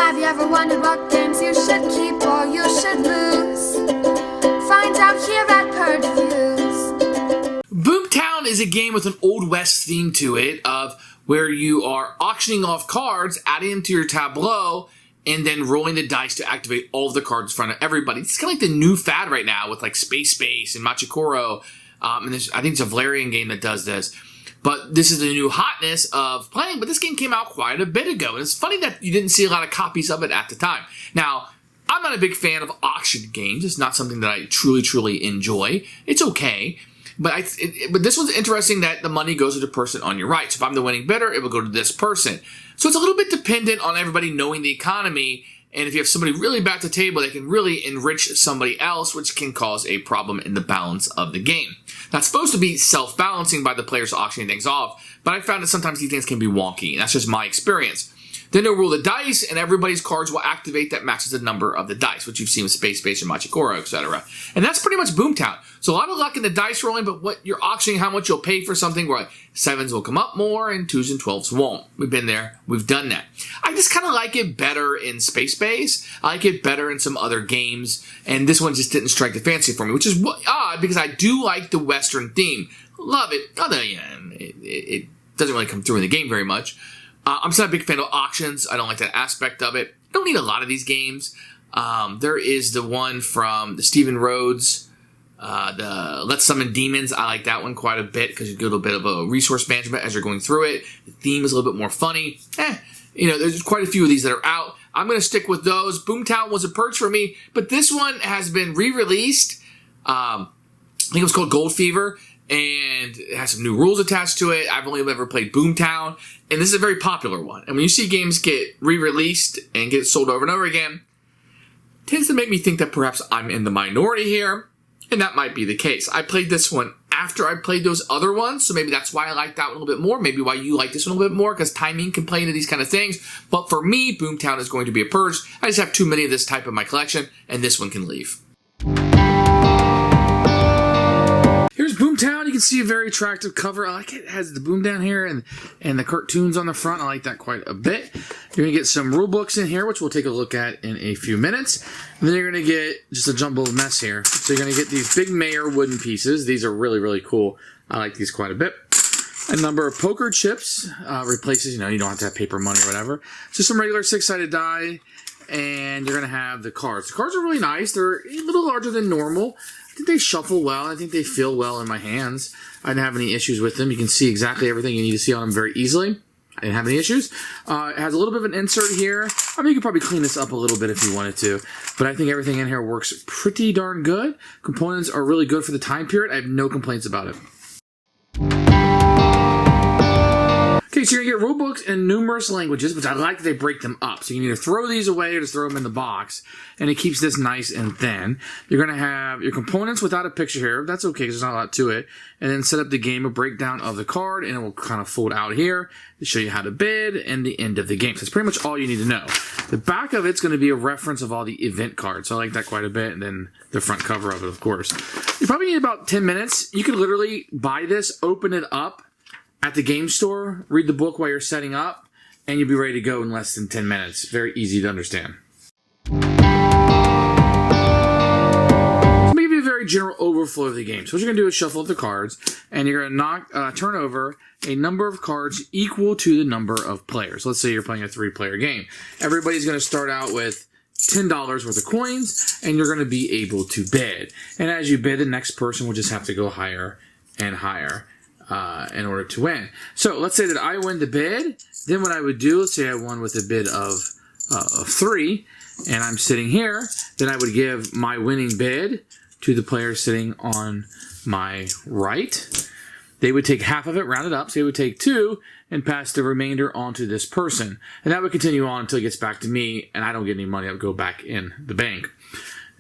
Have you ever wondered what games you should keep or you should lose? Find out here at Purge Reviews. Boomtown is a game with an Old West theme to it, of where you are auctioning off cards, adding them to your tableau, and then rolling the dice to activate all of the cards in front of everybody. It's kind of like the new fad right now with like Space and Machikoro. And I think it's a Valerian game that does this. But this is the new hotness of playing. But this game came out quite a bit ago. And it's funny that you didn't see a lot of copies of it at the time. Now, I'm not a big fan of auction games. It's not something that I truly enjoy. It's okay. But this one's interesting that the money goes to the person on your right. So if I'm the winning bidder, it will go to this person. So it's a little bit dependent on everybody knowing the economy. And if you have somebody really back the table, they can really enrich somebody else, which can cause a problem in the balance of the game. Now, it's supposed to be self-balancing by the players auctioning things off, but I found that sometimes these things can be wonky. And that's just my experience. Then they'll roll the dice, and everybody's cards will activate that matches the number of the dice, which you've seen with Space and Machikoro, etc. And that's pretty much Boomtown. So a lot of luck in the dice rolling, but what you're auctioning, how much you'll pay for something, where like 7s will come up more and 2s and 12s won't. We've been there. We've done that. I just kind of like it better in Space. I like it better in some other games, and this one just didn't strike the fancy for me, which is odd because I do like the Western theme. Love it. Although, yeah, it doesn't really come through in the game very much. I'm still not a big fan of auctions. I don't like that aspect of it. I don't need a lot of these games. There is the one from the Stephen Rhodes, the Let's Summon Demons. I like that one quite a bit because you get a little bit of a resource management as you're going through it. The theme is a little bit more funny. There's quite a few of these that are out. I'm going to stick with those. Boomtown was a purge for me, but this one has been re-released. I think it was called Gold Fever. And it has some new rules attached to it. I've only ever played Boomtown, and this is a very popular one. And when you see games get re-released and get sold over and over again, it tends to make me think that perhaps I'm in the minority here, and that might be the case. I played this one after I played those other ones, so maybe that's why I like that one a little bit more, maybe why you like this one a little bit more, because timing can play into these kind of things. But for me, Boomtown is going to be a purge. I just have too many of this type in my collection, and this one can leave. Here's Boomtown. You can see a very attractive cover. I like it. It has the boom down here and the cartoons on the front. I like that quite a bit. You're going to get some rule books in here, which we'll take a look at in a few minutes. And then you're going to get just a jumbled mess here. So you're going to get these big mayor wooden pieces. These are really cool. I like these quite a bit. A number of poker chips replaces, you don't have to have paper money or whatever. Just some regular 6-sided die. And you're going to have the cards. The cards are really nice. They're a little larger than normal. I think they shuffle well. I think they feel well in my hands. I didn't have any issues with them. You can see exactly everything you need to see on them very easily. I didn't have any issues. It has a little bit of an insert here. I mean, you could probably clean this up a little bit if you wanted to. But I think everything in here works pretty darn good. Components are really good for the time period. I have no complaints about it. Okay, so you're going to get rule books in numerous languages, which I like that they break them up. So you can either throw these away or just throw them in the box, and it keeps this nice and thin. You're going to have your components without a picture here. That's okay because there's not a lot to it. And then set up the game, a breakdown of the card, and it will kind of fold out here to show you how to bid and the end of the game. So that's pretty much all you need to know. The back of it's going to be a reference of all the event cards. So I like that quite a bit. And then the front cover of it, of course. You probably need about 10 minutes. You could literally buy this, open it up at the game store, read the book while you're setting up, and you'll be ready to go in less than 10 minutes. Very easy to understand. Let me give you a very general overflow of the game. So what you're going to do is shuffle up the cards, and you're going to turn over a number of cards equal to the number of players. Let's say you're playing a 3-player game. Everybody's going to start out with $10 worth of coins, and you're going to be able to bid. And as you bid, the next person will just have to go higher and higher in order to win. So let's say that I win the bid. Then what I would do, let's say I won with a bid of 3, and I'm sitting here, then I would give my winning bid to the player sitting on my right. They would take half of it, round it up, so they would take 2 and pass the remainder on to this person. And that would continue on until it gets back to me, and I don't get any money. I would go back in the bank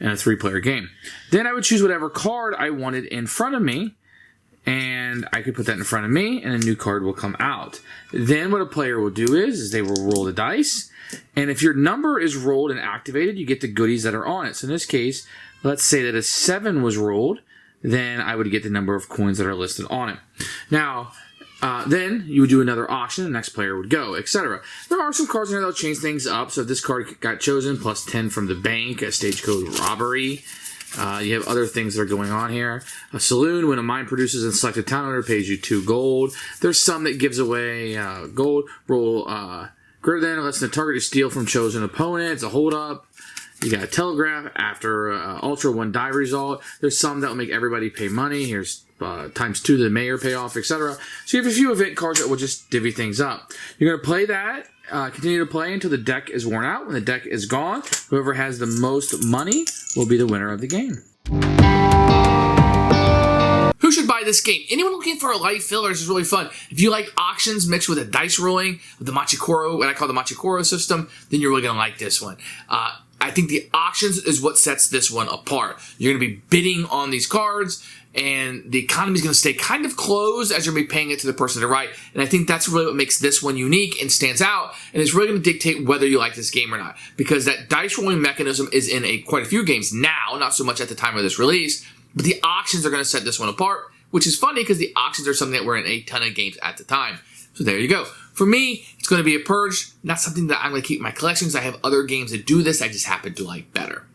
in a 3-player game. Then I would choose whatever card I wanted in front of me, and I could put that in front of me, and a new card will come out. Then what a player will do is they will roll the dice, and if your number is rolled and activated, you get the goodies that are on it. So in this case, let's say that a 7 was rolled, then I would get the number of coins that are listed on it. Now, Then you would do another auction, the next player would go, etc. There are some cards in there that'll change things up. So if this card got chosen, plus 10 from the bank, a stagecoach robbery. You have other things that are going on here. A saloon, when a mine produces and selected town owner pays you 2 gold. There's some that gives away gold. Roll greater than, lets the target steal from chosen opponent. It's a hold up. You got a telegraph after Ultra 1 die result. There's some that will make everybody pay money. Here's times 2 the mayor payoff, etc. So you have a few event cards that will just divvy things up. You're going to play that, continue to play until the deck is worn out. When the deck is gone, whoever has the most money will be the winner of the game. Who should buy this game? Anyone looking for a light filler? This is really fun. If you like auctions mixed with a dice rolling, with the Machikoro, what I call the Machikoro system, then you're really going to like this one. I think the auctions is what sets this one apart. You're going to be bidding on these cards, and the economy is going to stay kind of closed as you're going to be paying it to the person to the right. And I think that's really what makes this one unique and stands out, and it's really going to dictate whether you like this game or not. Because that dice rolling mechanism is in quite a few games now, not so much at the time of this release, but the auctions are going to set this one apart, which is funny because the auctions are something that were in a ton of games at the time. So there you go. For me, it's going to be a Purge, not something that I'm going to keep in my collections. I have other games that do this I just happen to like better.